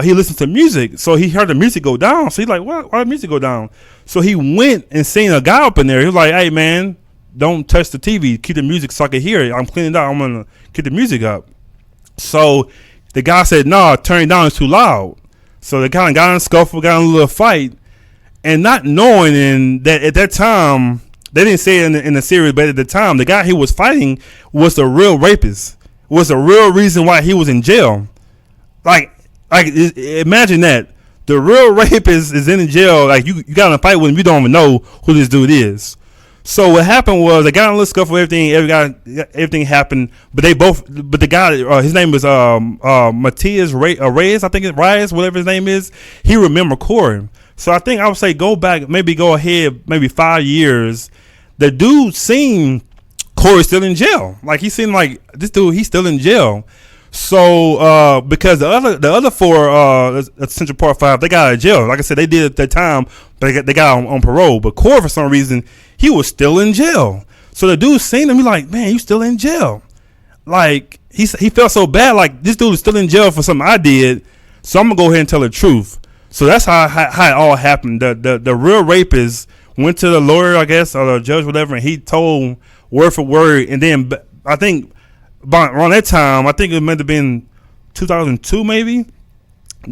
he listened to music. So he heard the music go down. So he's like, why did the music go down? So he went and seen a guy up in there. He was like, hey man, don't touch the TV. Keep the music so I can hear it. I'm cleaning up. I'm gonna keep the music up. So the guy said, no, turn it down. It's too loud. So they kind of got in a scuffle, got in a little fight, and not knowing that at that time. They didn't say it in the series, but at the time, the guy he was fighting was the real rapist. Was the real reason why he was in jail. Like imagine that the real rapist is in the jail. Like you got in a fight with him, you don't even know who this dude is. So what happened was they got in a little scuffle. Everything happened, but the guy, his name was Matthias Reyes, I think it's Reyes, whatever his name is. He remembered Korey. So I think I would say go ahead, maybe 5 years. The dude seen Korey still in jail. Like he seemed like this dude, he's still in jail. So because the other four Central Park 5, they got out of jail. Like I said, they did at that time, but they got on parole. But Korey, for some reason, he was still in jail. So the dude seen him, he like, man, you still in jail. Like he felt so bad, like this dude is still in jail for something I did. So I'm gonna go ahead and tell the truth. So that's how it all happened. The real rapist went to the lawyer, I guess, or the judge, whatever, and he told word for word. And then I think around that time, I think it might have been 2002 maybe.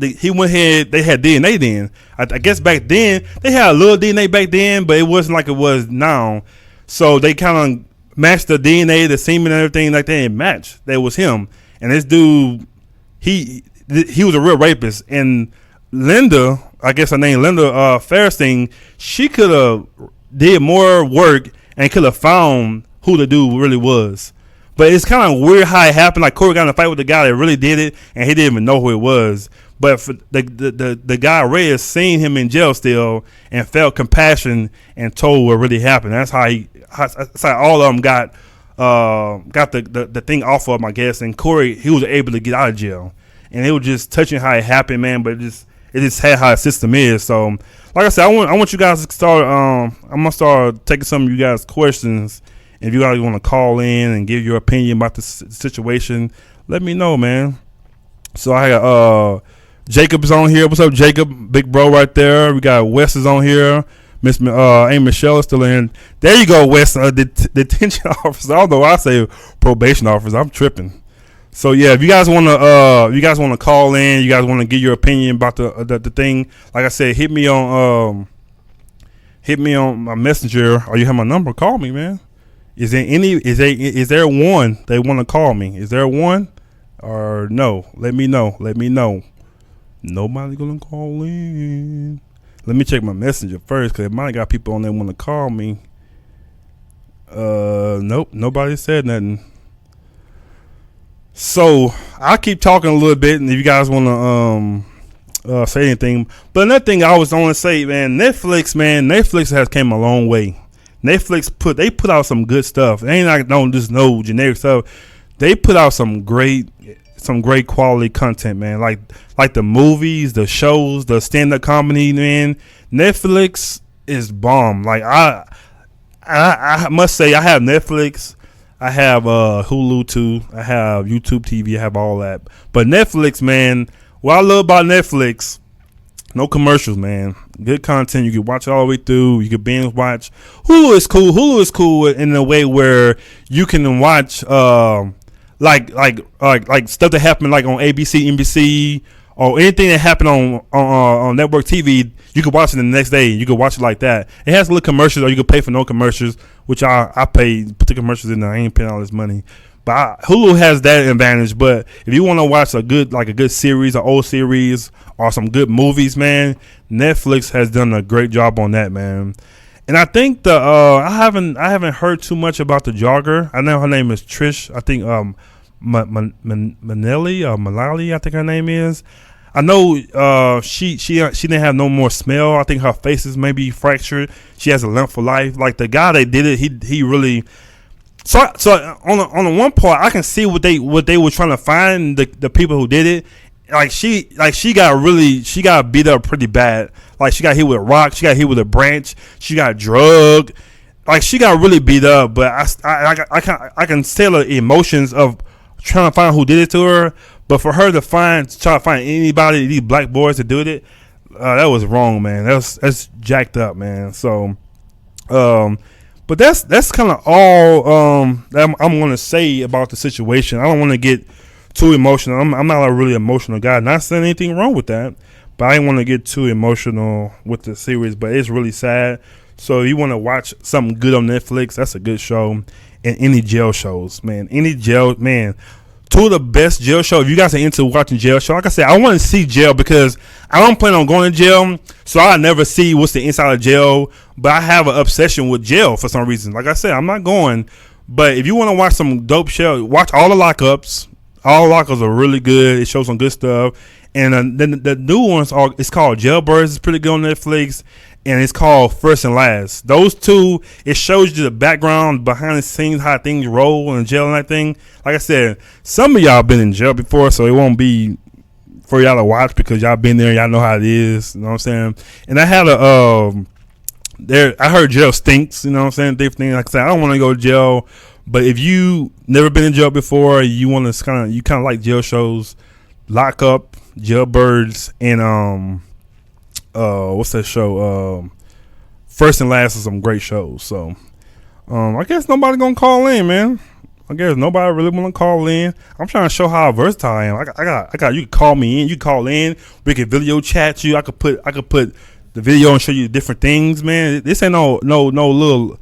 He went ahead. They had DNA then. I guess back then they had a little DNA back then, but it wasn't like it was now. So they kind of matched the DNA, the semen, and everything like that. And matched. That was him. And this dude, he was a real rapist. And Linda, I guess her name Linda Fairstein, she could have did more work and could have found who the dude really was. But it's kind of weird how it happened. Like Korey got in a fight with the guy that really did it, and he didn't even know who it was. But for the guy Reyes seen him in jail still and felt compassion and told what really happened. That's how all of them got the thing off of him, I guess. And Korey, he was able to get out of jail, and it was just touching how it happened, man. But it just had how the system is. So, like I said, I want you guys to start. I'm gonna start taking some of you guys' questions. If you guys want to call in and give your opinion about the situation, let me know, man. So I got Jacob is on here. What's up, Jacob? Big bro right there. We got Wes is on here. Miss Amy Michelle is still in. There you go, Wes. Detention officer. Although I say probation officer, I'm tripping. So yeah, if you guys want to call in, you guys want to give your opinion about the thing. Like I said, hit me on my messenger, or you have my number. Call me, man. Is there one they want to call me? Is there one or no? Let me know. Nobody gonna call in. Let me check my messenger first, because it might got people on there want to call me. Nope, nobody said nothing. So I'll keep talking a little bit, and if you guys want to say anything. But another thing I was want to say, man, Netflix has came a long way. Netflix put out some good stuff. They ain't like don't just know generic stuff. They put out some great quality content, man. Like the movies, the shows, the stand-up comedy, man. Netflix is bomb. Like I must say, I have Netflix, I have Hulu too, I have YouTube TV, I have all that. But Netflix, man, what I love about Netflix, no commercials, man. Good content. You can watch it all the way through. You can binge watch. Hulu is cool. Hulu is cool in a way where you can watch like stuff that happened like on ABC, NBC, or anything that happened on network TV. You can watch it the next day. You can watch it like that. It has little commercials, or you can pay for no commercials, which I pay, put the commercials in there. I ain't paying all this money. But Hulu has that advantage. But if you want to watch a good series, an old series, or some good movies, man, Netflix has done a great job on that, man. And I think I haven't heard too much about the jogger. I know her name is Trish. I think Malali, I think her name is. I know she didn't have no more smell. I think her face is maybe fractured. She has a limp for life. Like the guy that did it, he really. So on the one part, I can see what they were trying to find the people who did it. She got beat up pretty bad. Like she got hit with a rock, she got hit with a branch, she got drugged. Like she got really beat up. But I can tell the emotions of trying to find who did it to her. But for her to try to find anybody, these black boys that did it, that was wrong, man. That's jacked up, man. So, but that's kind of all that I'm going to say about the situation. I don't want to get too emotional. I'm not a really emotional guy. Not saying anything wrong with that, but I didn't want to get too emotional with the series. But it's really sad. So if you want to watch something good on Netflix, that's a good show. And any jail shows, man. Two of the best jail shows. If you guys are into watching jail show, like I said, I want to see jail because I don't plan on going to jail, so I never see what's the inside of jail. But I have an obsession with jail for some reason. Like I said, I'm not going. But if you want to watch some dope show, watch all the lockups. All the lockups are really good. It shows some good stuff. And then the new ones it's called Jailbirds. It's pretty good on Netflix. And it's called First and Last. Those two, it shows you the background, behind the scenes, how things roll in jail and everything. Like I said, some of y'all been in jail before, so it won't be for y'all to watch because y'all been there, y'all know how it is. You know what I'm saying? And I had I heard jail stinks. You know what I'm saying? Different things. Like I said, I don't want to go to jail, but if you never been in jail before, you want to kind of like jail shows, Lock Up, Jailbirds, and what's that show? First and Last is some great shows. So I guess nobody gonna call in, man. I guess nobody really wanna call in. I'm trying to show how versatile I am. I got you can call me in, you can call in, we can video chat you. I could put the video and show you different things, man. This ain't no little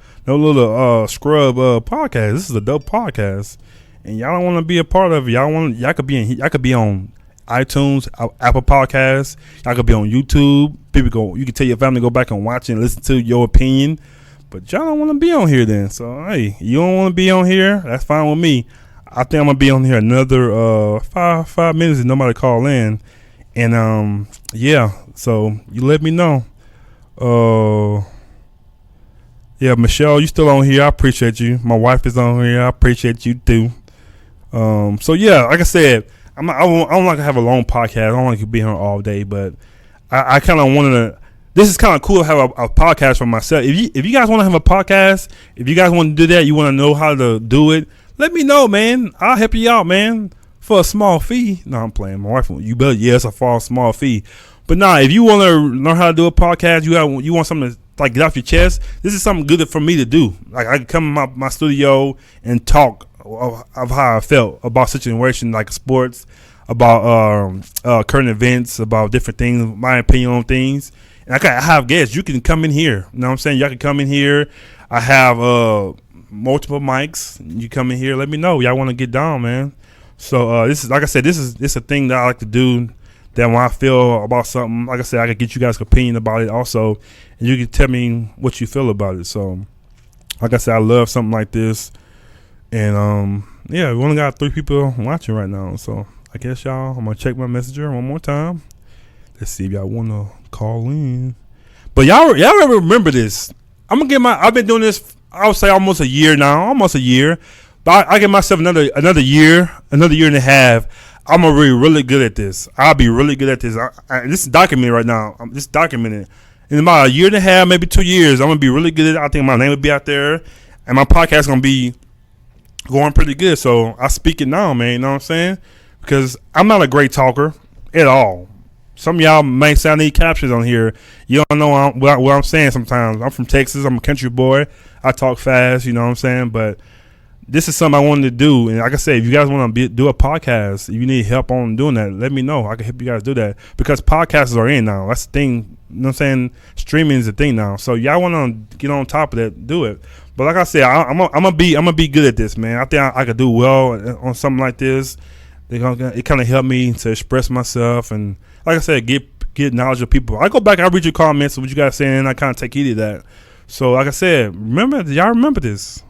scrub podcast. This is a dope podcast. And y'all don't want to be a part of it. Y'all could be on iTunes, Apple Podcasts. Y'all could be on YouTube. You can tell your family to go back and watch and listen to your opinion. But y'all don't want to be on here then. So hey, you don't want to be on here? That's fine with me. I think I'm gonna be on here another 5 minutes if nobody call in. And yeah. So you let me know. Yeah, Michelle, you still on here? I appreciate you. My wife is on here. I appreciate you too. So yeah, like I said, I don't like to have a long podcast. I don't like to be here all day, but I kind of wanted to. This is kind of cool to have a podcast for myself. If you guys want to have a podcast, if you guys want to do that, you want to know how to do it, let me know, man. I'll help you out, man, for a small fee. No, I'm playing. My wife, you better, it's a small fee. But nah, if you want to learn how to do a podcast, you want something to like get off your chest. This is something good for me to do. Like I can come in my studio and talk of how I felt about situation like sports, about current events, about different things, my opinion on things. And I have guests. You can come in here. You know what I'm saying? Y'all can come in here. I have multiple mics. You come in here. Let me know. Y'all want to get down, man. So this is, like I said, this is a thing that I like to do. That when I feel about something, like I said, I can get you guys' opinion about it also, and you can tell me what you feel about it. So, Like I said, I love something like this. And yeah, we only got 3 people watching right now. So I guess y'all, I'm gonna check my messenger one more time. Let's see if y'all wanna call in. But y'all ever remember this? I've been doing this, I would say almost a year now, But I give myself another year and a half. I'm gonna be really good at this. I'll be really good at this. This is documented right now. This is documented. In about a year and a half, maybe 2 years, I'm gonna be really good at it. I think my name will be out there, and my podcast is gonna be going pretty good. So I speak it now, man. You know what I'm saying? Because I'm not a great talker at all. Some of y'all may sound need captions on here. You don't know what I'm saying sometimes. I'm from Texas. I'm a country boy. I talk fast, you know what I'm saying? But this is something I wanted to do. And like I said, if you guys want to do a podcast, if you need help on doing that, let me know. I can help you guys do that. Because podcasts are in now. That's the thing. You know what I'm saying? Streaming is a thing now. So y'all want to get on top of that, do it. But like I said, I'm gonna be good at this, man. I think I could do well on something like this. It kind of helped me to express myself and, like I said, get knowledge of people. I go back, I read your comments and what you guys saying, and I kind of take heed of that. So, like I said, y'all remember this?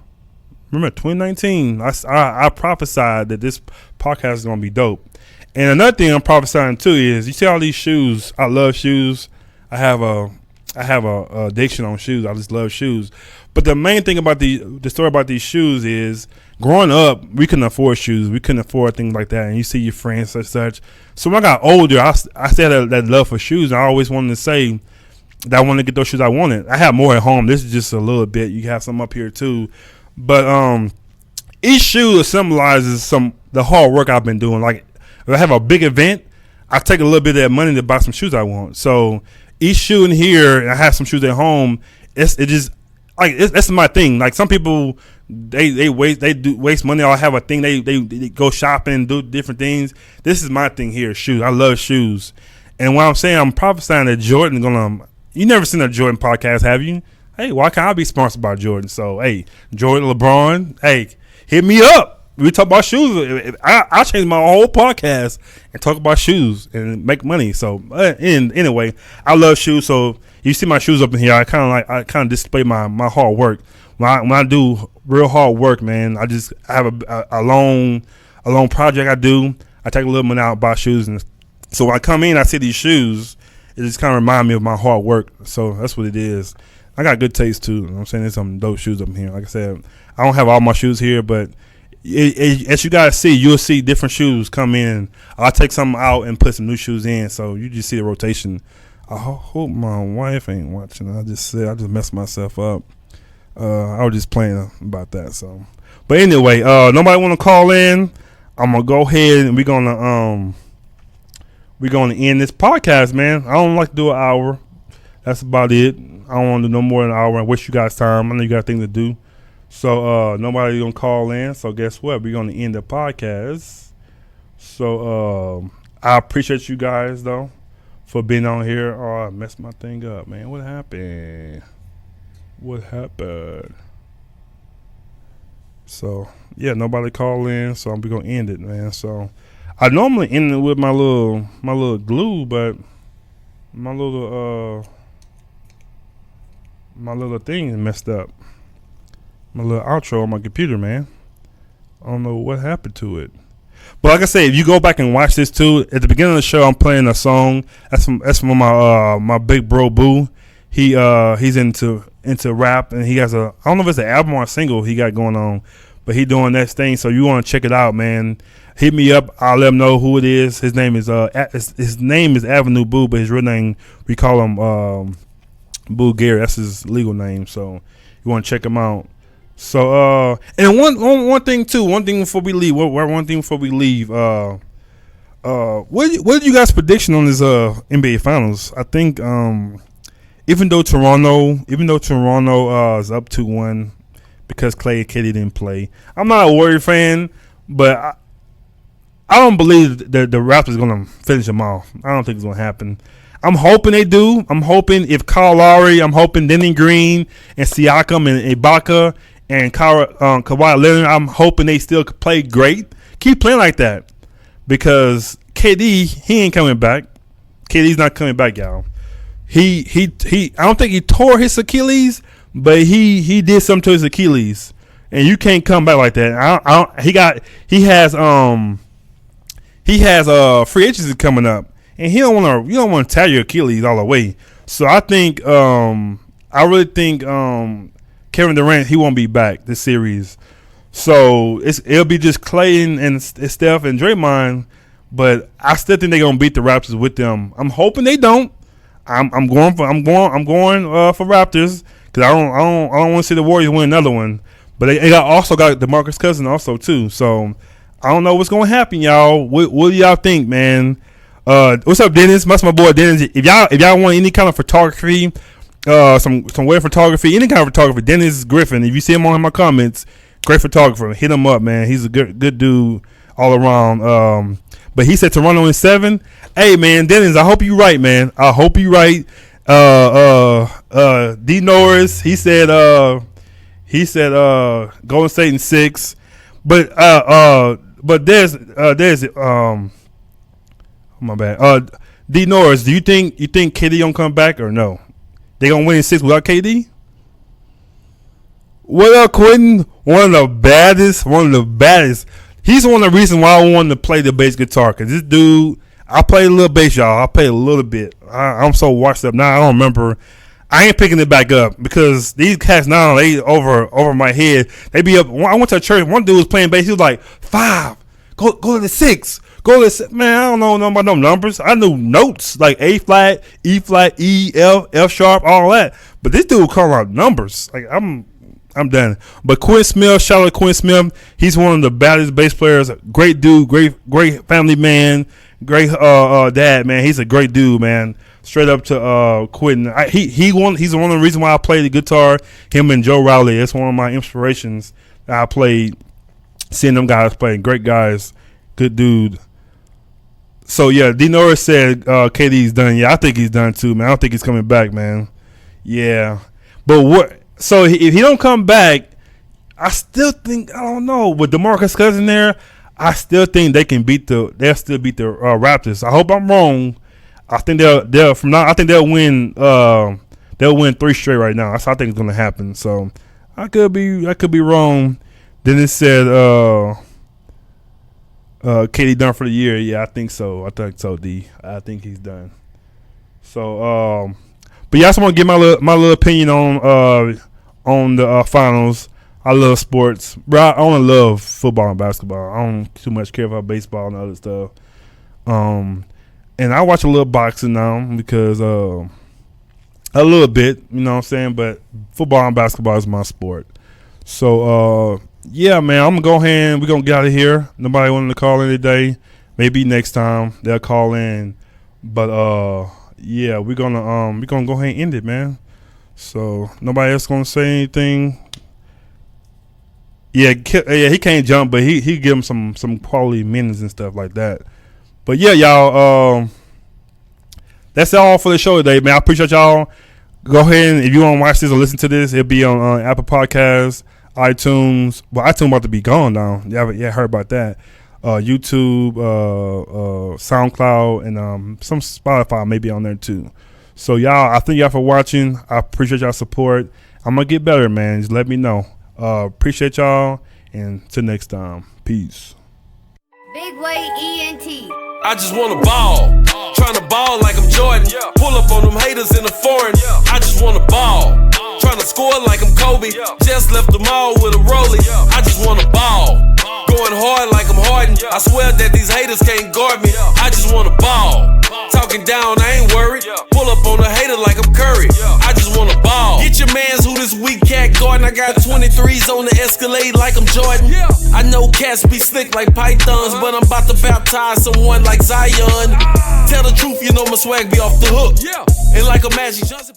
Remember 2019? I prophesied that this podcast is gonna be dope. And another thing I'm prophesying too is, you see all these shoes. I love shoes. I have a addiction on shoes. I just love shoes. But the main thing about the story about these shoes is, growing up, we couldn't afford shoes. We couldn't afford things like that. And you see your friends such. So when I got older, I still had that love for shoes. And I always wanted to say that I wanted to get those shoes I wanted. I have more at home. This is just a little bit. You have some up here too. But each shoe symbolizes the hard work I've been doing. Like, if I have a big event, I take a little bit of that money to buy some shoes I want. So each shoe in here, and I have some shoes at home. That's my thing. Like, some people, they waste money or have a thing. They go shopping and do different things. This is my thing here, shoes. I love shoes. And what I'm saying, I'm prophesying that Jordan gonna. You never seen a Jordan podcast, have you? Hey, why can't I be sponsored by Jordan? So, hey, Jordan, LeBron, hey, hit me up. We talk about shoes. I change my whole podcast and talk about shoes and make money. So, anyway, I love shoes. So you see my shoes up in here. I kind of display my hard work. When I do real hard work, man, I have a long project I do. I take a little money out, buy shoes, and so when I come in, I see these shoes. It just kind of remind me of my hard work. So that's what it is. I got good taste too. You know what I'm saying? There's some dope shoes up in here. Like I said, I don't have all my shoes here, but as you guys see, you'll see different shoes come in. I'll take some out and put some new shoes in. So you just see the rotation. I hope my wife ain't watching. I just messed myself up. I was just playing about that. So, but anyway, nobody want to call in. I'm gonna go ahead and we're gonna end this podcast, man. I don't like to do an hour. That's about it. I don't want to do no more than an hour and waste you guys' time. I know you got things to do. So nobody gonna call in. So guess what? We're gonna end the podcast. So I appreciate you guys though for being on here. Oh, I messed my thing up, man. What happened? So yeah, nobody call in. So I'm gonna end it, man. So I normally end it with my little glue, but my little thing is messed up. My little outro on my computer, man. I don't know what happened to it. But like I said, if you go back and watch this too, at the beginning of the show, I'm playing a song. That's from my big bro Boo. He's into rap, and he has I don't know if it's an album or a single he got going on, but he doing that thing. So you want to check it out, man. Hit me up. I'll let him know who it is. His name is Avenue Boo, but his real name, we call him Boo Gary. That's his legal name. So you want to check him out. So and one thing too. One thing before we leave. What are you guys' prediction on this NBA Finals? I think even though Toronto is up 2-1 because Klay and KD didn't play, I'm not a Warrior fan, but I don't believe that the Raptors are going to finish them off. I don't think it's going to happen. I'm hoping they do. I'm hoping if Kyle Lowry, I'm hoping Danny Green and Siakam and Ibaka and Kawhi Leonard, I'm hoping they still play great. Keep playing like that because KD, he ain't coming back. KD's not coming back, y'all. I don't think he tore his Achilles, but he did something to his Achilles, and you can't come back like that. He has free agency coming up, and you don't want to tear your Achilles all the way. So I think I really think Kevin Durant, he won't be back this series. So it'll be just Clay and Steph and Draymond, but I still think they're gonna beat the Raptors with them. I'm hoping they don't. I'm going for Raptors because I don't want to see the Warriors win another one. But they also got DeMarcus Cousins also too. So I don't know what's gonna happen, y'all. What do y'all think, man? What's up, Dennis? That's my boy Dennis. If y'all want any kind of photography, some wedding photography, any kind of photography, Dennis Griffin. If you see him on my comments, great photographer. Hit him up, man. He's a good dude all around. But he said Toronto in 7. Hey, man, Dennis, I hope you right, man. I hope you right. D Norris, he said Golden State in 6. But there's my bad. D Norris, do you think KD gonna come back or no? They gonna win in 6 without KD? What up, Quentin? One of the baddest. He's one of the reasons why I wanted to play the bass guitar. Because this dude, I play a little bass, y'all. I play a little bit. I'm so washed up now. I don't remember. I ain't picking it back up because these cats now, they over my head. They be up. I went to a church. One dude was playing bass. He was like, 5. Go to the 6. Go to the 6. Man, I don't know nothing about no numbers. I knew notes like A flat, E flat, E, F sharp, all that. But this dude call out numbers. Like I'm done. But Quinn Smith, shout out to Quinn Smith. He's one of the baddest bass players. Great dude, great family man, great dad, man. He's a great dude, man. Straight up to Quentin. He's one of the reasons why I play the guitar. Him and Joe Rowley. That's one of my inspirations that I played. Seeing them guys play, great guys, good dude. So yeah, D Norris said KD's done. Yeah, I think he's done too, man. I don't think he's coming back, man. Yeah, but what? So if he don't come back, I still think, I don't know, with DeMarcus Cousins there, I still think they'll beat the Raptors. I hope I'm wrong. I think they'll from now. I think they'll win. They'll win 3 straight right now. That's how I think it's gonna happen. So I could be wrong. Then it said KD done for the year. Yeah, I think so. D. I think he's done. So but yeah, I just want to give my little opinion on the finals. I love sports, bro. I only love football and basketball. I don't too much care about baseball and other stuff. And I watch a little boxing now because a little bit, you know what I'm saying. But football and basketball is my sport. So yeah, man, I'm gonna go ahead and we're gonna get out of here. Nobody wanted to call in today. Maybe next time they'll call in. But yeah, we're gonna go ahead and end it, man. So nobody else gonna say anything. Yeah, he can't jump, but he give him some quality minutes and stuff like that. But yeah, y'all, that's all for the show today, man. I appreciate y'all. Go ahead and if you want to watch this or listen to this, it'll be on Apple Podcasts, iTunes. Well, iTunes about to be gone now. Yeah, heard about that. YouTube, SoundCloud, and some Spotify maybe on there too. So y'all, I thank y'all for watching. I appreciate y'all support. I'm gonna get better, man. Just let me know. Appreciate y'all, and till next time, peace. Big Way ENT. I just wanna ball, tryna ball like I'm Jordan. Pull up on them haters in the foreign. I just wanna ball, tryna score like I'm Kobe. Just left the mall with a rollie. I just wanna ball, going hard like I'm Harden. I swear that these haters can't guard me. I just wanna ball, talking down, I ain't worried. Pull up on a hater like I'm Curry. I just wanna ball. Get your mans who this weak cat guarding. I got 23s on the Escalade like I'm Jordan. I know cats be slick like pythons, but I'm about to baptize someone like Zion. Tell the truth, you know my swag be off the hook. And like a Magic Johnson.